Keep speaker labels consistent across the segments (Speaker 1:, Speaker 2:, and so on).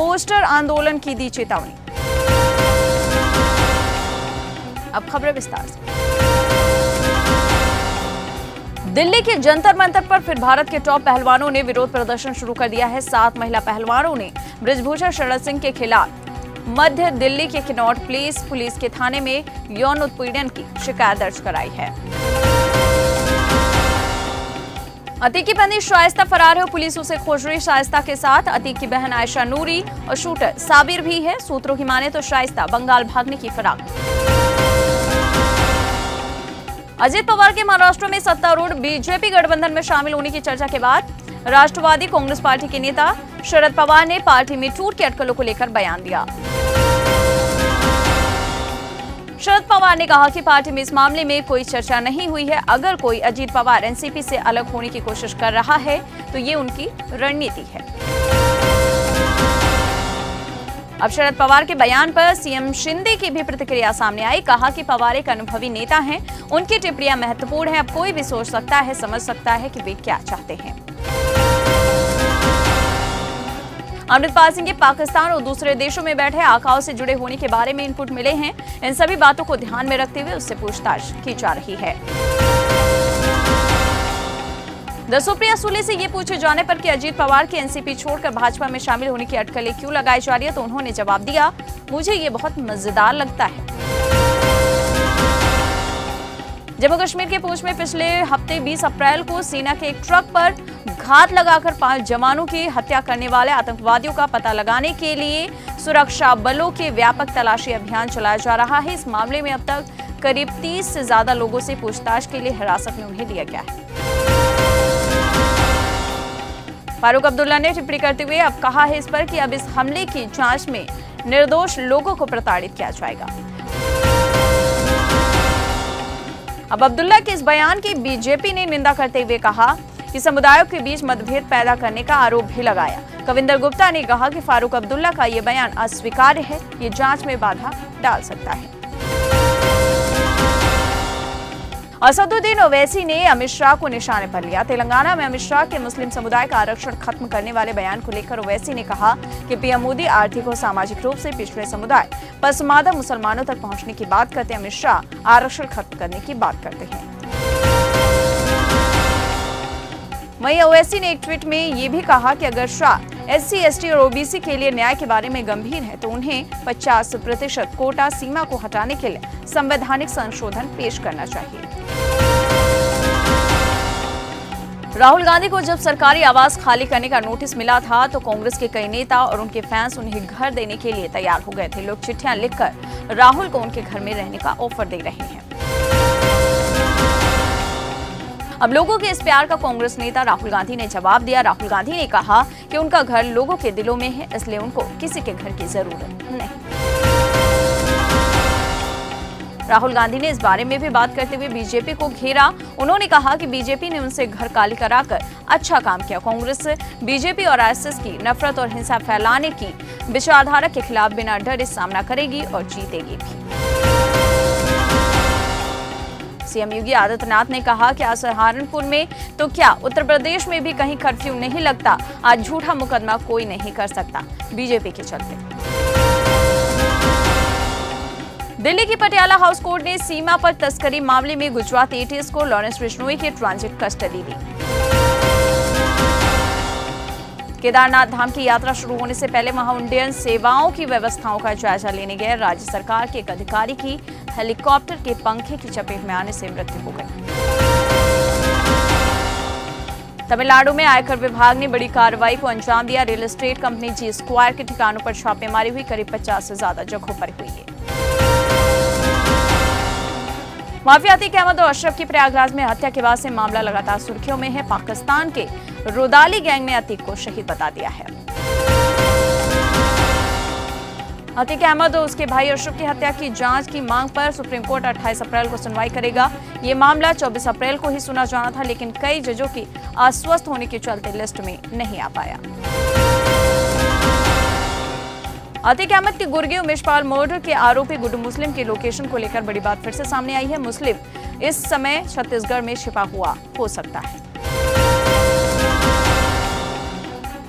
Speaker 1: Poster आंदोलन की दी चेतावनी। अब खबरें विस्तार से। दिल्ली के जंतर मंतर पर फिर भारत के टॉप पहलवानों ने विरोध प्रदर्शन शुरू कर दिया है। 7 महिला पहलवानों ने बृजभूषण शरण सिंह के खिलाफ मध्य दिल्ली के किनॉट प्लेस पुलिस के थाने में यौन उत्पीड़न की शिकायत दर्ज कराई है। अतीक की पत्नी शाइस्ता फरार है, पुलिस उसे खोज रही। शाइस्ता के साथ अतीक की बहन आयशा नूरी और शूटर साबिर भी है। सूत्रों की माने तो शाइस्ता बंगाल भागने की फिराक। अजित पवार के महाराष्ट्र में सत्तारूढ़ बीजेपी गठबंधन में शामिल होने की चर्चा के बाद राष्ट्रवादी कांग्रेस पार्टी के नेता शरद पवार ने पार्टी में टूट की अटकलों को लेकर बयान दिया। शरद पवार ने कहा कि पार्टी में इस मामले में कोई चर्चा नहीं हुई है। अगर कोई अजित पवार एनसीपी से अलग होने की कोशिश कर रहा है तो ये उनकी रणनीति है। अब शरद पवार के बयान पर सीएम शिंदे की भी प्रतिक्रिया सामने आई। कहा कि पवार एक अनुभवी नेता हैं, उनकी टिप्पणियां महत्वपूर्ण हैं। अब कोई भी सोच सकता है, समझ सकता है कि वे क्या चाहते हैं। अमृतपाल सिंह के पाकिस्तान और दूसरे देशों में बैठे आकाओं से जुड़े होने के बारे में इनपुट मिले हैं। इन सभी बातों को ध्यान में रखते हुए उससे पूछताछ की जा रही है। सुप्रिया सुले से ये पूछे जाने पर कि अजीत पवार की एनसीपी छोड़कर भाजपा में शामिल होने की अटकलें क्यों लगाई जा रही है, तो उन्होंने जवाब दिया, मुझे ये बहुत मजेदार लगता है। जम्मू कश्मीर के पूंछ में पिछले हफ्ते 20 अप्रैल को सेना के एक ट्रक पर घात लगाकर 5 जवानों की हत्या करने वाले आतंकवादियों का पता लगाने के लिए सुरक्षा बलों के व्यापक तलाशी अभियान चलाया जा रहा है। इस मामले में अब तक करीब 30 से ज्यादा लोगों से पूछताछ के लिए हिरासत में उन्हें लिया गया है। फारूक अब्दुल्ला ने टिप्पणी करते हुए अब कहा है इस पर कि अब इस हमले की जांच में निर्दोष लोगों को प्रताड़ित किया जाएगा। अब अब्दुल्ला के इस बयान की बीजेपी ने निंदा करते हुए कहा कि समुदायों के बीच मतभेद पैदा करने का आरोप भी लगाया। कविंदर गुप्ता ने कहा कि फारूक अब्दुल्ला का ये बयान अस्वीकार्य है, ये जांच में बाधा डाल सकता है। असदुद्दीन ओवैसी ने अमित शाह को निशाने पर लिया। तेलंगाना में अमित शाह के मुस्लिम समुदाय का आरक्षण खत्म करने वाले बयान को लेकर ओवैसी ने कहा कि पीएम मोदी आर्थिक और सामाजिक रूप से पिछड़े समुदाय पसमानदा मुसलमानों तक पहुंचने की बात करते, अमित शाह आरक्षण खत्म करने की बात करते हैं। वहीं ओवैसी ने एक ट्वीट में ये भी कहा कि अगर शाह एससी, एसटी और ओबीसी के लिए न्याय के बारे में गंभीर है तो उन्हें 50% कोटा सीमा को हटाने के लिए संवैधानिक संशोधन पेश करना चाहिए। राहुल गांधी को जब सरकारी आवास खाली करने का नोटिस मिला था तो कांग्रेस के कई नेता और उनके फैंस उन्हें घर देने के लिए तैयार हो गए थे। लोग चिट्ठियां लिखकर राहुल को उनके घर में रहने का ऑफर दे रहे हैं। अब लोगों के इस प्यार का कांग्रेस नेता राहुल गांधी ने जवाब दिया। राहुल गांधी ने कहा कि उनका घर लोगों के दिलों में है, इसलिए उनको किसी के घर की जरूरत नहीं। राहुल गांधी ने इस बारे में भी बात करते हुए बीजेपी को घेरा। उन्होंने कहा कि बीजेपी ने उनसे घर खाली कराकर अच्छा काम किया। कांग्रेस बीजेपी और आरएसएस की नफरत और हिंसा फैलाने की विचारधारा के खिलाफ बिना डरे सामना करेगी और जीतेगी भी। सीएम योगी आदित्यनाथ ने कहा कि आज सहारनपुर में तो क्या उत्तर प्रदेश में भी कहीं कर्फ्यू नहीं लगता। आज झूठा मुकदमा कोई नहीं कर सकता बीजेपी के चलते। दिल्ली की पटियाला हाउस कोर्ट ने सीमा पर तस्करी मामले में गुजरात एटीएस को लॉरेंस बिश्नोई की ट्रांजिट कस्टडी दी। केदारनाथ धाम की यात्रा शुरू होने से पहले वहां उड्डयन सेवाओं की व्यवस्थाओं का जायजा लेने गए राज्य सरकार के एक अधिकारी की हेलीकॉप्टर के पंखे की चपेट में आने से मृत्यु हो गई। तमिलनाडु में आयकर विभाग ने बड़ी कार्रवाई को अंजाम दिया। रियल एस्टेट कंपनी जी स्क्वायर के ठिकानों पर छापेमारी हुई। करीब 50 से ज्यादा जगहों पर हुई है। माफिया अतीक अहमद और अशरफ की प्रयागराज में हत्या के बाद से मामला लगातार सुर्खियों में है। पाकिस्तान के रुदाली गैंग ने अतीक को शहीद बता दिया है। अतीक अहमद और उसके भाई अशरफ की हत्या की जांच की मांग पर सुप्रीम कोर्ट 28 अप्रैल को सुनवाई करेगा। ये मामला 24 अप्रैल को ही सुना जाना था, लेकिन कई जजों की अस्वस्थ होने के चलते लिस्ट में नहीं आ पाया। अतीक अहमद की गुर्गे उमेशपाल मर्डर के आरोपी गुड्डू मुस्लिम की लोकेशन को लेकर बड़ी बात फिर से सामने आई है। मुस्लिम इस समय छत्तीसगढ़ में छिपा हुआ हो सकता है।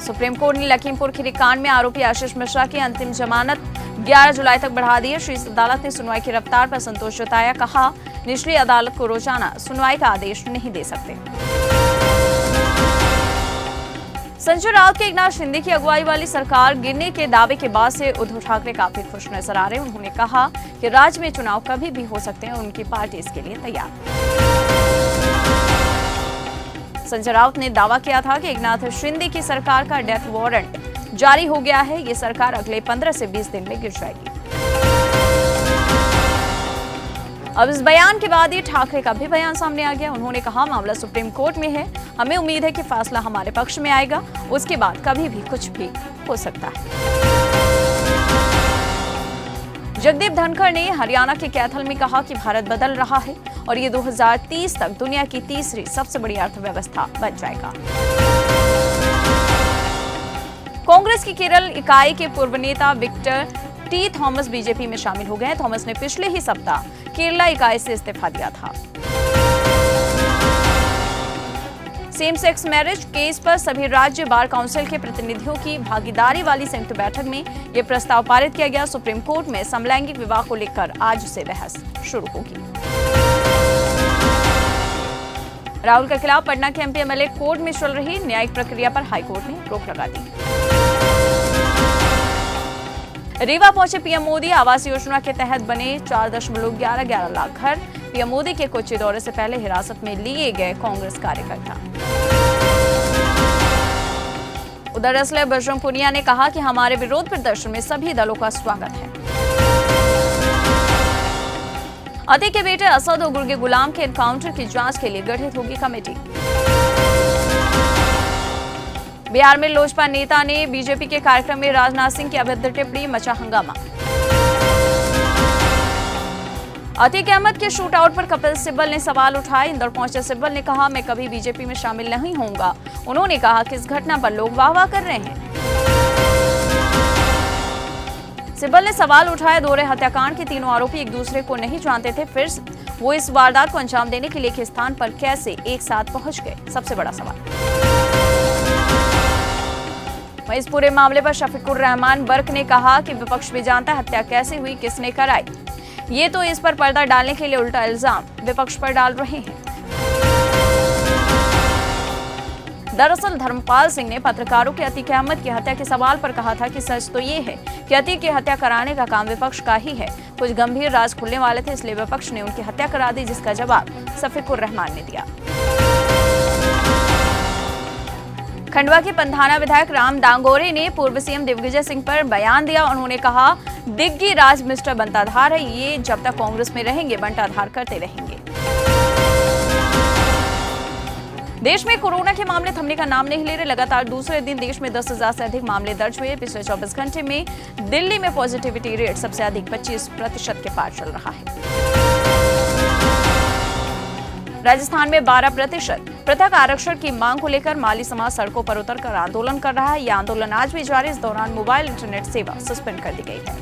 Speaker 1: सुप्रीम कोर्ट ने लखीमपुर खीरी कांड में आरोपी आशीष मिश्रा की अंतिम जमानत 11 जुलाई तक बढ़ा दी है। शीर्ष अदालत ने सुनवाई की रफ्तार पर संतोष जताया। कहा, निचली अदालत को रोजाना सुनवाई का आदेश नहीं दे सकते। संजय राउत के एकनाथ शिंदे की अगुवाई वाली सरकार गिरने के दावे के बाद से उद्धव ठाकरे काफी खुश नजर आ रहे हैं। उन्होंने कहा कि राज्य में चुनाव कभी भी हो सकते हैं और उनकी पार्टी इसके लिए तैयार। संजय राउत ने दावा किया था कि एकनाथ शिंदे की सरकार का डेथ वारंट जारी हो गया है। ये सरकार अगले 15 से 20 दिन में गिर जाएगी। अब इस बयान के बाद ही ठाकरे का भी बयान सामने आ गया। उन्होंने कहा, मामला सुप्रीम कोर्ट में है, हमें उम्मीद है कि फैसला हमारे पक्ष में आएगा। उसके बाद कभी भी कुछ भी हो सकता है। जगदीप धनखड़ ने हरियाणा के कैथल में कहा कि भारत बदल रहा है और ये 2030 तक दुनिया की तीसरी सबसे बड़ी अर्थव्यवस्था बन जाएगा। कांग्रेस की केरल इकाई के पूर्व नेता विक्टर टी थॉमस बीजेपी में शामिल हो गए। थॉमस ने पिछले ही सप्ताह केरला इकाई से इस्तीफा दिया था। सेम सेक्स मैरिज केस पर सभी राज्य बार काउंसिल के प्रतिनिधियों की भागीदारी वाली संयुक्त बैठक में यह प्रस्ताव पारित किया गया। सुप्रीम कोर्ट में समलैंगिक विवाह को लेकर आज से बहस शुरू होगी। राहुल के खिलाफ पटना के एमपी एमएलए कोर्ट में चल रही न्यायिक प्रक्रिया पर हाईकोर्ट ने रोक लगा दी। रीवा पहुंचे पीएम मोदी। आवास योजना के तहत बने 4.11 लाख घर। पीएम मोदी के कोच्चि दौरे से पहले हिरासत में लिए गए कांग्रेस कार्यकर्ता। उधर रेसलर बजरंग पुनिया ने कहा कि हमारे विरोध प्रदर्शन में सभी दलों का स्वागत है। अतीक के बेटे असद और गुर्गे गुलाम के एनकाउंटर की जांच के लिए गठित होगी कमेटी। बिहार में लोजपा नेता ने बीजेपी के कार्यक्रम में राजनाथ सिंह की अभद्र टिप्पणी, मचा हंगामा। अतीक अहमद के शूट आउट पर कपिल सिब्बल ने सवाल उठाए। इंदौर पहुंचे सिब्बल ने कहा, मैं कभी बीजेपी में शामिल नहीं होऊंगा। उन्होंने कहा कि इस घटना पर लोग वाह-वाह कर रहे हैं। सिब्बल ने सवाल उठाया, दोहरे हत्याकांड के तीनों आरोपी एक दूसरे को नहीं जानते थे, फिर वो इस वारदात को अंजाम देने के लिए एक स्थान पर कैसे एक साथ पहुंच गए, सबसे बड़ा सवाल। वहीं इस पूरे मामले पर शफीकुर रहमान बर्क ने कहा कि विपक्ष भी जानता है हत्या कैसे हुई, किसने कराई। ये तो इस पर पर्दा डालने के लिए उल्टा इल्जाम विपक्ष पर डाल रहे हैं। दरअसल धर्मपाल सिंह ने पत्रकारों के अतीक अहमद की हत्या के सवाल पर कहा था कि सच तो ये है कि अतीक की हत्या कराने का काम विपक्ष का ही है। कुछ गंभीर राज खुलने वाले थे, इसलिए विपक्ष ने उनकी हत्या करा दी, जिसका जवाब शफीकुर रहमान ने दिया। खंडवा के पंधाना विधायक राम दांगोरे ने पूर्व सीएम दिग्विजय सिंह पर बयान दिया। उन्होंने कहा, दिग्गी राज मिस्टर बंटाधार है, ये जब तक कांग्रेस में रहेंगे बंटाधार करते रहेंगे। देश में कोरोना के मामले थमने का नाम नहीं ले रहे। लगातार दूसरे दिन देश में 10,000 से अधिक मामले दर्ज हुए। पिछले 24 घंटे में दिल्ली में पॉजिटिविटी रेट सबसे अधिक 25% के पार चल रहा है। राजस्थान में 12% पृथक आरक्षण की मांग को लेकर माली समाज सड़कों पर उतरकर आंदोलन कर रहा है। यह आंदोलन आज भी जारी। इस दौरान मोबाइल इंटरनेट सेवा सस्पेंड कर दी गई है।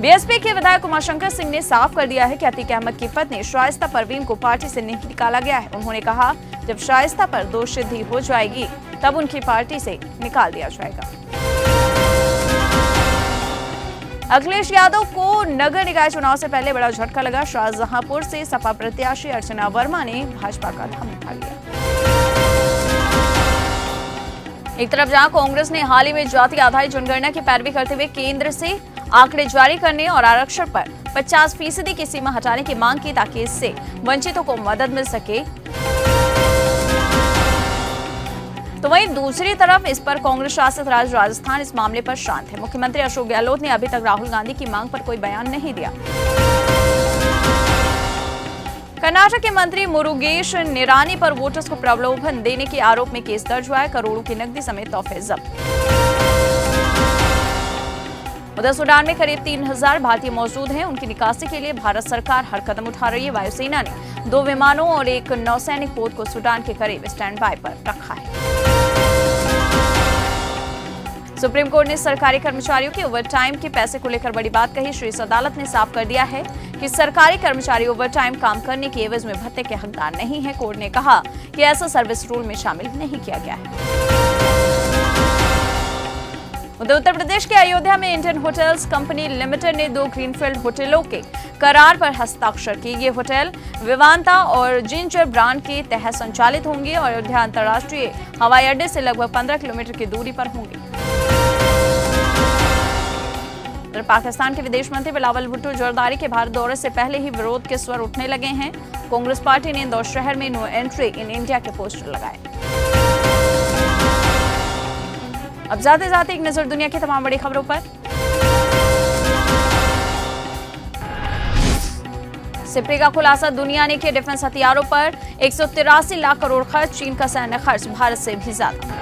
Speaker 1: बीएसपी के विधायक उमाशंकर सिंह ने साफ कर दिया है कि अतीक अहमद की पत्नी शाइस्ता परवीन को पार्टी से नहीं निकाला गया है। उन्होंने कहा, जब शाइस्ता पर दोषसिद्धि हो जाएगी तब उनकी पार्टी से निकाल दिया जाएगा। अखिलेश यादव को नगर निकाय चुनाव से पहले बड़ा झटका लगा। शाहजहांपुर से सपा प्रत्याशी अर्चना वर्मा ने भाजपा का दम उठा लिया। एक तरफ जहां कांग्रेस ने हाल ही में जाति आधारित जनगणना की पैरवी करते हुए केंद्र से आंकड़े जारी करने और आरक्षण पर 50% की सीमा हटाने की मांग की ताकि इससे वंचितों को मदद मिल सके, तो वहीं दूसरी तरफ इस पर कांग्रेस शासित राज्य राजस्थान इस मामले पर शांत है। मुख्यमंत्री अशोक गहलोत ने अभी तक राहुल गांधी की मांग पर कोई बयान नहीं दिया। कर्नाटक के मंत्री मुरुगेश निरानी पर वोटर्स को प्रलोभन देने के आरोप में केस दर्ज हुआ है। करोड़ों की नकदी समेत तोहफे जब्त। उधर सूडान में करीब 3,000 भारतीय मौजूद हैं। उनकी निकासी के लिए भारत सरकार हर कदम उठा रही है। वायुसेना ने 2 विमानों और एक नौसैनिक पोत को सूडान के करीब स्टैंड बाय पर रखा है। सुप्रीम कोर्ट ने सरकारी कर्मचारियों के ओवरटाइम के पैसे को लेकर बड़ी बात कही। शीर्ष अदालत ने साफ कर दिया है कि सरकारी कर्मचारी ओवरटाइम काम करने के एवज में भत्ते के हकदार नहीं है। कोर्ट ने कहा कि ऐसा सर्विस रूल में शामिल नहीं किया गया है। उत्तर प्रदेश के अयोध्या में इंडियन होटल्स कंपनी लिमिटेड ने 2 ग्रीनफील्ड होटलों के करार पर हस्ताक्षर किए। ये होटल विवांता और जिंजर ब्रांड के तहत संचालित होंगे और अयोध्या अंतर्राष्ट्रीय हवाई अड्डे से लगभग 15 किलोमीटर की दूरी पर होंगे। पाकिस्तान के विदेश मंत्री बिलावल भुट्टो जरदारी के भारत दौरे से पहले ही विरोध के स्वर उठने लगे हैं। कांग्रेस पार्टी ने इंदौर शहर में नो एंट्री इन इंडिया के पोस्टर लगाए। अब जाते जाते एक नजर दुनिया की तमाम बड़ी खबरों पर। सिप्री का खुलासा, दुनिया ने किए डिफेंस हथियारों पर 183 लाख करोड़ खर्च, चीन का सैन्य खर्च भारत से भी ज्यादा।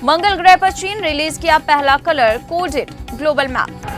Speaker 1: मंगल ग्रह पर चीन रिलीज किया पहला कलर कोडेड ग्लोबल मैप।